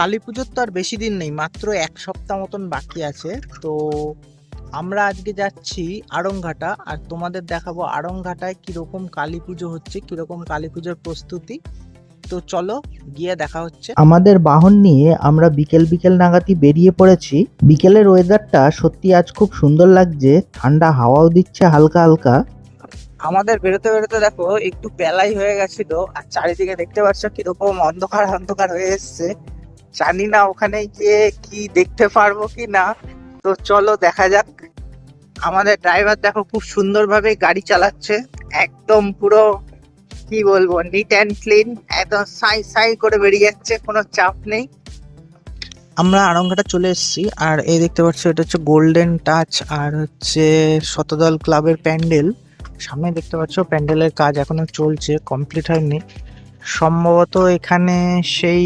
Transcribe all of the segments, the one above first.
কালী পুজোর তো আর বেশি দিন নেই, মাত্র এক সপ্তাহ মতন বাকি আছে। তো আমরা আজকে যাচ্ছি আড়ংঘাটা, আর তোমাদের দেখাবো আড়ংঘাটায় কিরকম কালী পুজো হচ্ছে, কিরকম কালী পুজোর প্রস্তুতি। তো চলো গিয়ে দেখা হচ্ছে। আমাদের বাহন নিয়ে আমরা বিকেল বিকেল নাগাদই বেরিয়ে পড়েছি। বিকেলের ওয়েদারটা সত্যি আজ খুব সুন্দর লাগছে, ঠান্ডা হাওয়াও দিচ্ছে হালকা হালকা। আমাদের বেরোতে বেরোতে দেখো একটু বেলাই হয়ে গেছিল, আর চারিদিকে দেখতে পাচ্ছ কিরকম অন্ধকার অন্ধকার হয়ে এসছে। জানি না ওখানে গিয়ে কি দেখতে পারবো কি না, তো চলো দেখা যাক। আমাদের ড্রাইভার দেখো খুব সুন্দরভাবে গাড়ি চালাচ্ছে, একদম পুরো কি বলবো নিট অ্যান্ড ক্লিন, একদম সাই সাই করে বেরিয়ে যাচ্ছে, কোনো চাপ নেই। আমরা আড়ংঘাটা চলে এসেছি, আর এই দেখতে পাচ্ছ এটা হচ্ছে গোল্ডেন টাচ, আর হচ্ছে শতদল ক্লাবের প্যান্ডেল। সামনে দেখতে পাচ্ছ প্যান্ডেলের কাজ এখনো চলছে, কমপ্লিট হয়নি। সম্ভবত এখানে সেই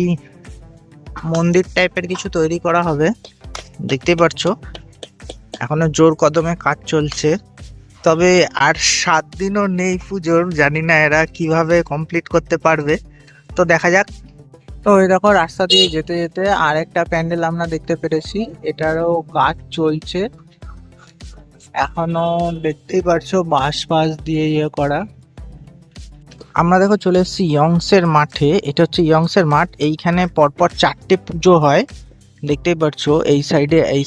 মন্দির টাইপের কিছু তৈরি করা হবে, দেখতেই পাচ্ছ এখনো জোর কদমে কাজ চলছে। তবে আর 7 দিনও নেই পুজোর, জানি না এরা কিভাবে কমপ্লিট করতে পারবে, তো দেখা যাক। তো এই দেখো রাস্তা দিয়ে যেতে যেতে আর একটা প্যান্ডেল আমরা দেখতে পেরেছি, এটারও কাজ চলছে এখনো, দেখতেই পারছো বাঁশ বাঁশ দিয়ে ইয়ে করা। আমরা দেখো চলে এসেছি ইয়ংসের মাঠে, এটা হচ্ছে ইয়ংসের মাঠ। এইখানে পরপর 4টে পুজো হয়, দেখতেই পাচ্ছো এই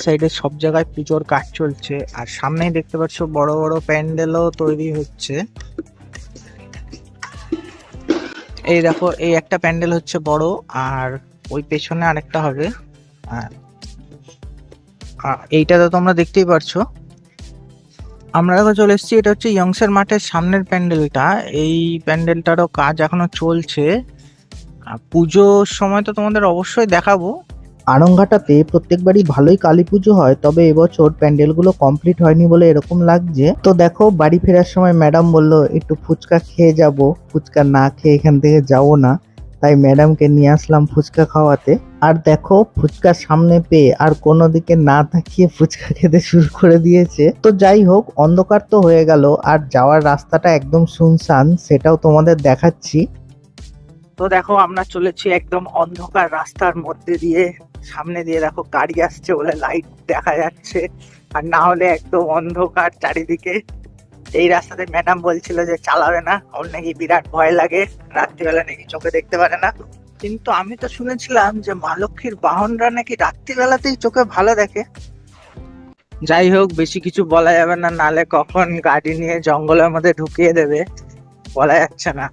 সাইডে সব জায়গায় পুজোর কাজ চলছে। আর সামনেই দেখতে পাচ্ছো বড় বড় প্যান্ডেলও তৈরি হচ্ছে। এই দেখো এই একটা প্যান্ডেল হচ্ছে বড়, আর ওই পেছনে আরেকটা হবে। আর এইটা তো তোমরা দেখতেই পারছো। আমরা দেখো চলে এসেছি, এটা হচ্ছে ইয়ংসের মাঠের সামনের প্যান্ডেলটা। এই প্যান্ডেলটারও কাজ এখনো চলছে, আর পুজোর সময় তো তোমাদের অবশ্যই দেখাবো। আড়ংঘাটাতে প্রত্যেকবারই ভালোই কালী পুজো হয়, তবে এবছর প্যান্ডেলগুলো কমপ্লিট হয়নি বলে এরকম লাগছে। তো দেখো বাড়ি ফেরার সময় ম্যাডাম বললো একটু ফুচকা খেয়ে যাব, ফুচকা না খেয়ে এখান থেকে যাবো না, তাই ম্যাডামকে নিয়ে আসলাম ফুচকা খাওয়াতে। আর দেখো ফুচকা সামনে পেয়ে আর কোনো দিকে না তাকিয়ে ফুচকা খেতে শুরু করে দিয়েছে। তো যাই হোক, অন্ধকার তো হয়ে গেল, আর যাওয়ার রাস্তাটা একদম শুনশান, সেটাও তোমাদের দেখাচ্ছি। তো দেখো আমরা চলেছি একদম অন্ধকার রাস্তার মধ্যে দিয়ে, সামনে দিয়ে দেখো গাড়ি আসছে বলে লাইট দেখা যাচ্ছে, আর না হলে একদম অন্ধকার চারিদিকে। এই রাস্তাতে ম্যাডাম বলছিল যে চালাবে না, ওর নাকি বিরাট ভয় লাগে, রাত্রিবেলা নাকি চোখে দেখতে পারে না। কিন্তু আমি তো শুনেছিলাম যে মা লক্ষ্মীর বাহনরা নাকি রাত্রিবেলাতেই চোখে ভালো দেখে। যাই হোক, বেশি কিছু বলা যাবে না, নালে কখন গাড়ি নিয়ে জঙ্গলের মধ্যে ঢুকিয়ে দেবে বলা যাচ্ছে না।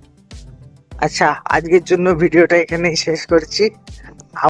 আচ্ছা, আজকের জন্য ভিডিওটা এখানেই শেষ করছি।